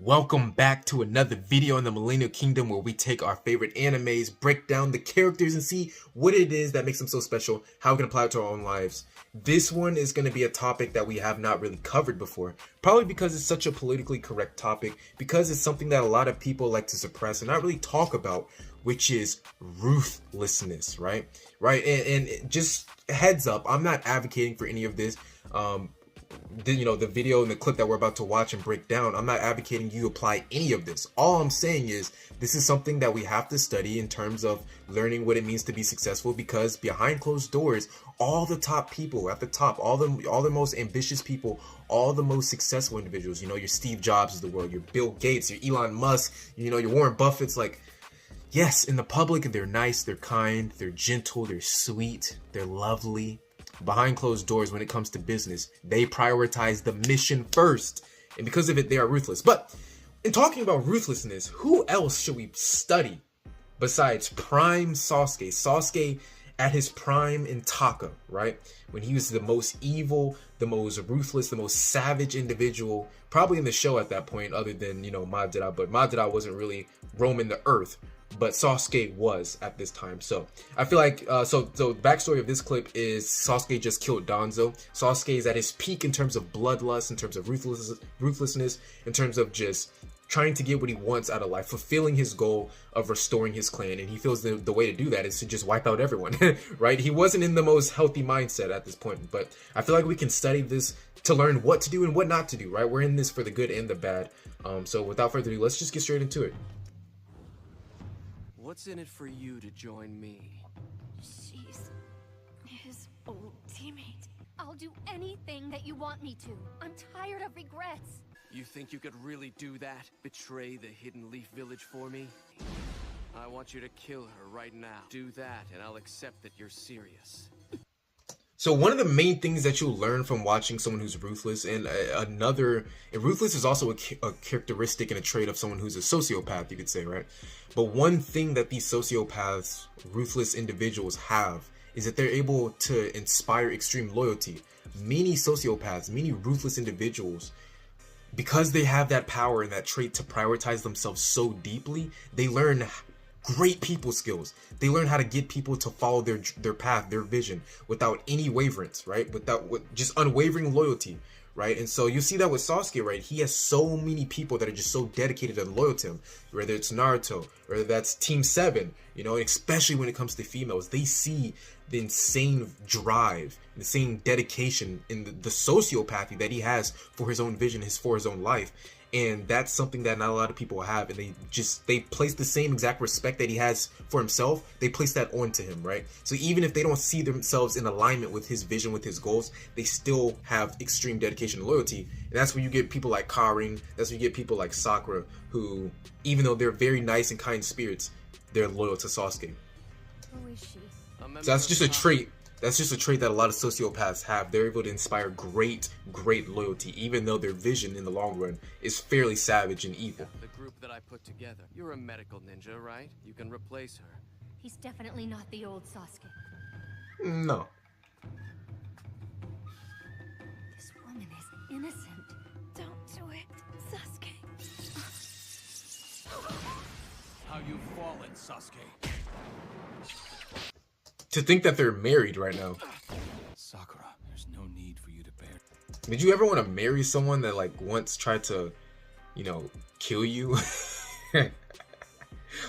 Welcome back to another video in the Millennial Kingdom where we take our favorite animes, break down the characters, and see what it is that makes them so special, how we can apply it to our own lives. This one is going to be a topic that we have not really covered before, probably because it's such a politically correct topic, because it's something that a lot of people like to suppress and not really talk about, which is ruthlessness, right? And just heads up, I'm not advocating for any of this. The video and the clip that we're about to watch and break down, I'm not advocating you apply any of this. All I'm saying is this is something that we have to study in terms of learning what it means to be successful, because behind closed doors, all the top people at the top, all the most ambitious people, all the most successful individuals, your Steve Jobs of the world, your Bill Gates, your Elon Musk, your Warren Buffett's, like, yes, in the public they're nice, they're kind, they're gentle, they're sweet, they're lovely. Behind closed doors, when it comes to business, they prioritize the mission first, and because of it, they are ruthless. But in talking about ruthlessness, who else should we study besides prime Sasuke? Sasuke at his prime in Taka, right? When he was the most evil, the most ruthless, the most savage individual, probably in the show at that point, other than, Madara, but Madara wasn't really roaming the earth. But Sasuke was at this time. So I feel like so the backstory of this clip is Sasuke just killed Danzo. Sasuke is at his peak in terms of bloodlust, in terms of ruthlessness, in terms of just trying to get what he wants out of life, fulfilling his goal of restoring his clan. And he feels the way to do that is to just wipe out everyone, right? He wasn't in the most healthy mindset at this point, but I feel like we can study this to learn what to do and what not to do, right? We're in this for the good and the bad. So without further ado, let's just get straight into it. What's in it for you to join me? She's his old teammate. I'll do anything that you want me to. I'm tired of regrets. You think you could really do that? Betray the Hidden Leaf Village for me? I want you to kill her right now. Do that and I'll accept that you're serious. So one of the main things that you'll learn from watching someone who's ruthless, and ruthless is also a characteristic and a trait of someone who's a sociopath, you could say, right? But one thing that these sociopaths, ruthless individuals have is that they're able to inspire extreme loyalty. Many sociopaths, many ruthless individuals, because they have that power and that trait to prioritize themselves so deeply, they learn great people skills. They learn how to get people to follow their path, their vision, without any waverance, right? With just unwavering loyalty, right? And so you see that with Sasuke, right? He has so many people that are just so dedicated and loyal to him, whether it's Naruto, whether that's Team 7, and especially when it comes to females, they see the insane drive, the insane dedication in the sociopathy that he has for his own vision, for his own life. And that's something that not a lot of people have, and they place the same exact respect that he has for himself, they place that onto him, right? So even if they don't see themselves in alignment with his vision, with his goals, they still have extreme dedication and loyalty. And that's where you get people like Karin, that's where you get people like Sakura, who, even though they're very nice and kind spirits, they're loyal to Sasuke. Who is she? So that's just a trait. That's just a trait that a lot of sociopaths have. They're able to inspire great loyalty, even though their vision in the long run is fairly savage and evil. The group that I put together. You're a medical ninja, right? You can replace her. He's definitely not the old Sasuke. No. This woman is innocent. Don't do it, Sasuke. How you've fallen, Sasuke. To think that they're married right now. Sakura, there's no need for you to bear. Did you ever want to marry someone that once tried to, kill you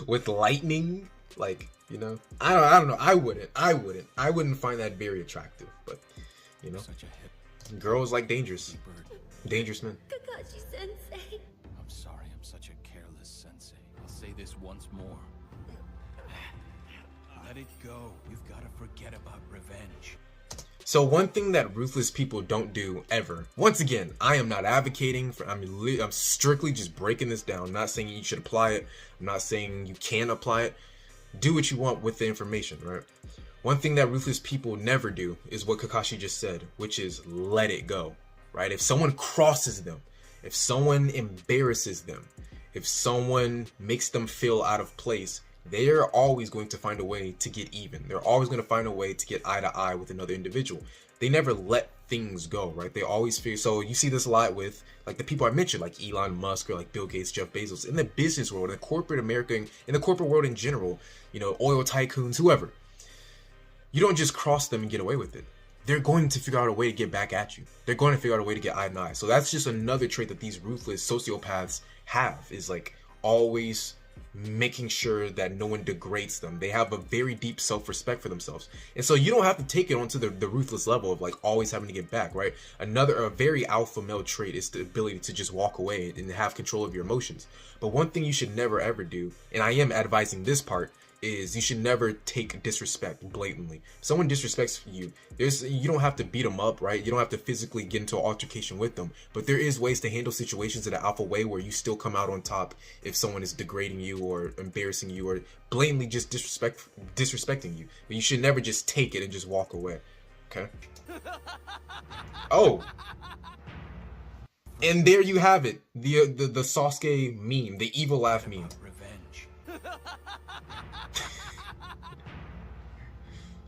with lightning? I don't know. I wouldn't find that very attractive, but Such a hip girls like dangerous bird. men. Kakashi Sensei. I'm sorry, I'm such a careless sensei. I'll say this once more. Let it go. You've got to forget about revenge. So one thing that ruthless people don't do ever. Once again, I am not advocating for. I'm strictly just breaking this down. I'm not saying you should apply it. I'm not saying you can apply it. Do what you want with the information, right? One thing that ruthless people never do is what Kakashi just said, which is let it go, right? If someone crosses them, if someone embarrasses them, if someone makes them feel out of place, they are always going to find a way to get even. They're always going to find a way to get eye to eye with another individual. they never let things go, right? They always figure. So you see this a lot with like the people I mentioned, like Elon Musk or like Bill Gates, Jeff Bezos, in the business world, in corporate America, in the corporate world in general, you know, oil tycoons, whoever. You don't just cross them and get away with it. They're going to figure out a way to get back at you. They're going to figure out a way to get eye and eye. So that's just another trait that these ruthless sociopaths have, is like always making sure that no one degrades them. They have a very deep self-respect for themselves. And so you don't have to take it onto the ruthless level of like always having to get back, right? A very alpha male trait is the ability to just walk away and have control of your emotions. But one thing you should never ever do, and I am advising this part, is you should never take disrespect blatantly. If someone disrespects you, you don't have to beat them up, right? You don't have to physically get into an altercation with them, but there is ways to handle situations in an alpha way where you still come out on top if someone is degrading you or embarrassing you or blatantly just disrespecting you. But you should never just take it and just walk away. Okay? Oh. And there you have it. The Sasuke meme, the evil laugh meme. Revenge.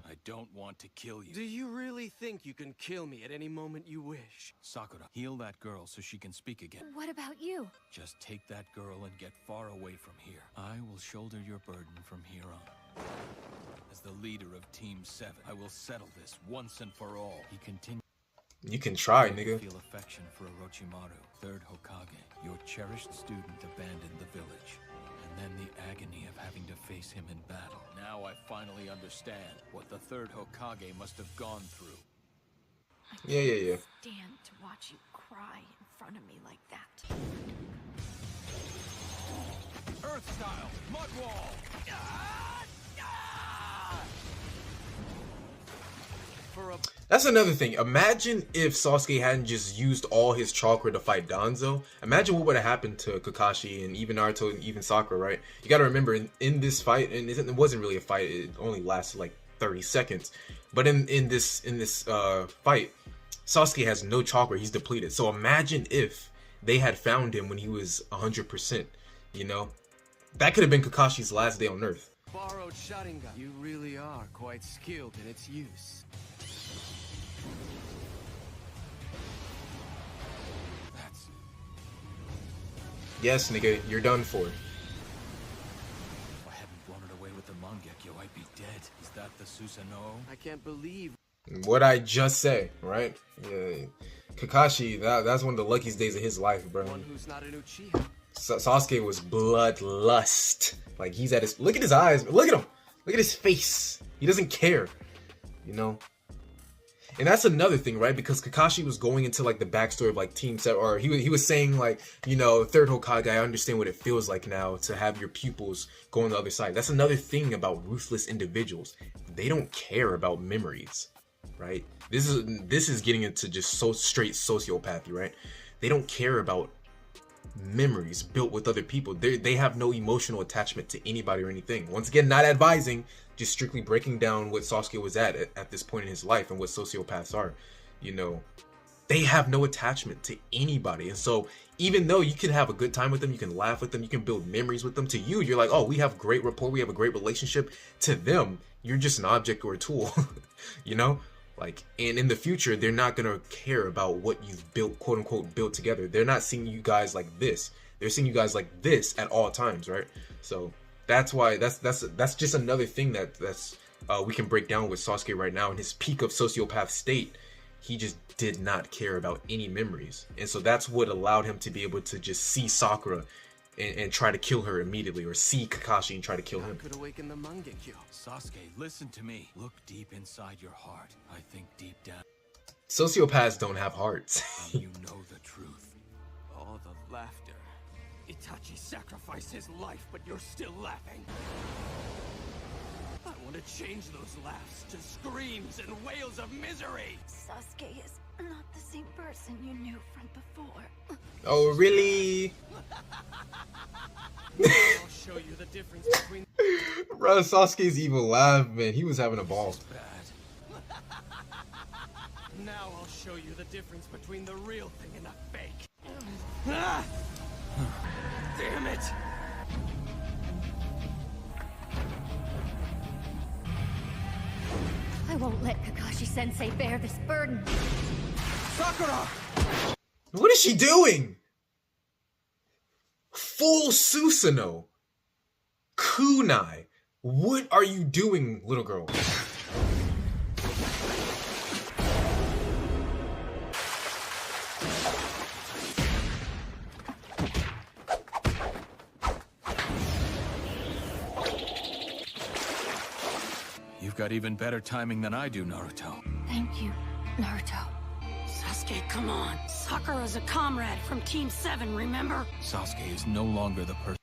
I don't want to kill you. Do you really think you can kill me at any moment you wish? Sakura, heal that girl so she can speak again. What about you? Just take that girl and get far away from here. I will shoulder your burden from here on. As the leader of Team 7, I will settle this once and for all. He continued. You can try, nigga. Feel affection for Orochimaru, third Hokage. Your cherished student abandoned the village. And then the agony of having to face him in battle. Now I finally understand what the third Hokage must have gone through. Yeah. Stand to watch you cry in front of me like that. Earth style, mud wall. That's another thing. Imagine if Sasuke hadn't just used all his chakra to fight Danzo. Imagine what would have happened to Kakashi and even Naruto and even Sakura, right? You gotta remember, in this fight, and it wasn't really a fight, it only lasted like 30 seconds. But in this fight, Sasuke has no chakra, he's depleted. So imagine if they had found him when he was 100%, you know? That could have been Kakashi's last day on Earth. Borrowed Sharingan. You really are quite skilled in its use. Yes, nigga, you're done for. If I hadn't blown it away with the Mangekyo, I'd be dead. Is that the Susanoo? I can't believe What I just say, right? Yeah. Kakashi, that's one of the luckiest days of his life, bro. one who's not an Uchiha. Sasuke was bloodlust. Like, he's at his... Look at his eyes. Look at him. Look at his face. He doesn't care. You know? And that's another thing, right? Because Kakashi was going into, like, the backstory of, like, Team 7. Or he was saying, like, you know, third Hokage, I understand what it feels like now to have your pupils go on the other side. That's another thing about ruthless individuals. They don't care about memories, right? This is getting into just so straight sociopathy, right? They don't care about memories built with other people. They have no emotional attachment to anybody or anything. Once again, not advising, just strictly breaking down what Sasuke was at this point in his life and what sociopaths are. You know, they have no attachment to anybody. And so even though you can have a good time with them, you can laugh with them, you can build memories with them, to you, you're like, oh, we have great rapport, we have a great relationship. To them, you're just an object or a tool. You know? Like, and in the future, they're not gonna care about what you've built, quote unquote, built together. They're not seeing you guys like this. They're seeing you guys like this at all times, right? So that's why that's just another thing that's we can break down with Sasuke right now. In his peak of sociopath state, he just did not care about any memories, and so that's what allowed him to be able to just see Sakura and try to kill her immediately, or see Kakashi and try to kill him. Could awaken the Mangekyo. Sasuke, listen to me. Look deep inside your heart. I think deep down Sociopaths don't have hearts. you know the truth. All the laughter. Itachi sacrificed his life, but you're still laughing. I want to change those laughs to screams and wails of misery. Sasuke is not the same person you knew from before. Oh, really? I'll show you the difference between Bro, Sasuke's evil laugh, man. He was having a ball. Bad. Now I'll show you the difference between the real thing and the fake. Ah! Damn it! I won't let Kakashi-sensei bear this burden. Sakura! What is she doing? Full Susanoo. Kunai. What are you doing, little girl? You've got even better timing than I do, Naruto. Thank you, Naruto. Sasuke, come on. Sakura's a comrade from Team 7, remember? Sasuke is no longer the person.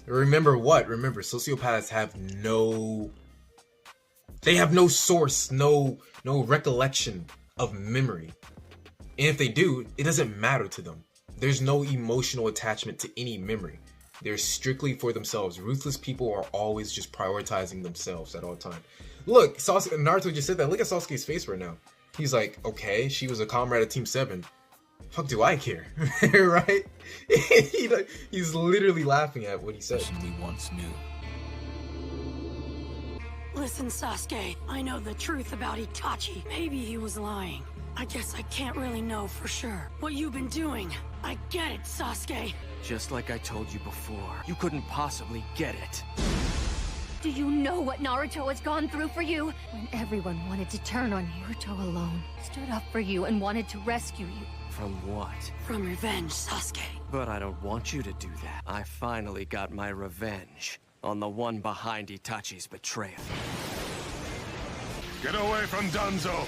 Remember what? Remember, sociopaths have no... They have no source, no recollection of memory. And if they do, it doesn't matter to them. There's no emotional attachment to any memory. They're strictly for themselves. Ruthless people are always just prioritizing themselves at all times. Look, Naruto just said that. Look at Sasuke's face right now. He's like, okay, she was a comrade of Team 7. Fuck do I care? Right? He's literally laughing at what he said. Person we once knew. Listen, Sasuke, I know the truth about Itachi. Maybe he was lying. I guess I can't really know for sure. What you've been doing, I get it, Sasuke. Just like I told you before, you couldn't possibly get it. Do you know what Naruto has gone through for you? When everyone wanted to turn on you, Naruto alone stood up for you and wanted to rescue you. From what? From revenge, Sasuke. But I don't want you to do that. I finally got my revenge on the one behind Itachi's betrayal. Get away from Danzo!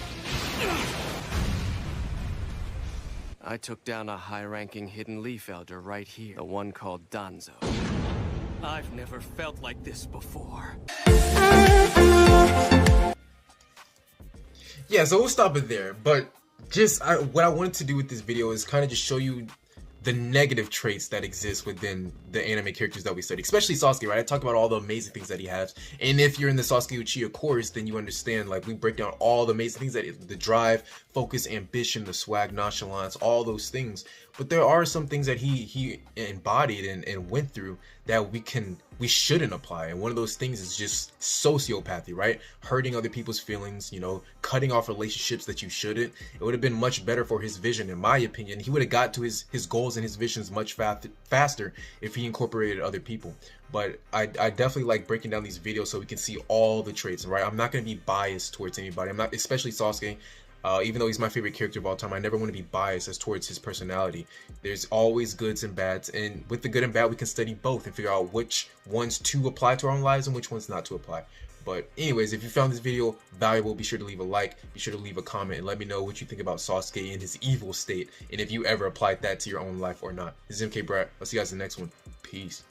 I took down a high-ranking hidden leaf elder right here, the one called Danzo. I've never felt like this before. Yeah, so we'll stop it there. But just what I wanted to do with this video is kind of just show you the negative traits that exist within the anime characters that we study, especially Sasuke, right? I talked about all the amazing things that he has, and if you're in the Sasuke Uchiha course, then you understand, like, we break down all the amazing things that the drive, focus, ambition, the swag, nonchalance, all those things. But there are some things that he embodied and went through that we shouldn't apply, and one of those things is just sociopathy, right? Hurting other people's feelings, you know, cutting off relationships that you shouldn't. It would have been much better for his vision, in my opinion. He would have got to his goals and his visions much faster if he incorporated other people. But I definitely like breaking down these videos so we can see all the traits, right? I'm not going to be biased towards anybody. I'm not, especially Sasuke. Even though he's my favorite character of all time, I never want to be biased as towards his personality. There's always goods and bads, and with the good and bad, we can study both and figure out which ones to apply to our own lives and which ones not to apply. But anyways, if you found this video valuable, be sure to leave a like, be sure to leave a comment, and let me know what you think about Sasuke and his evil state, and if you ever applied that to your own life or not. This is MK Brat. I'll see you guys in the next one. Peace.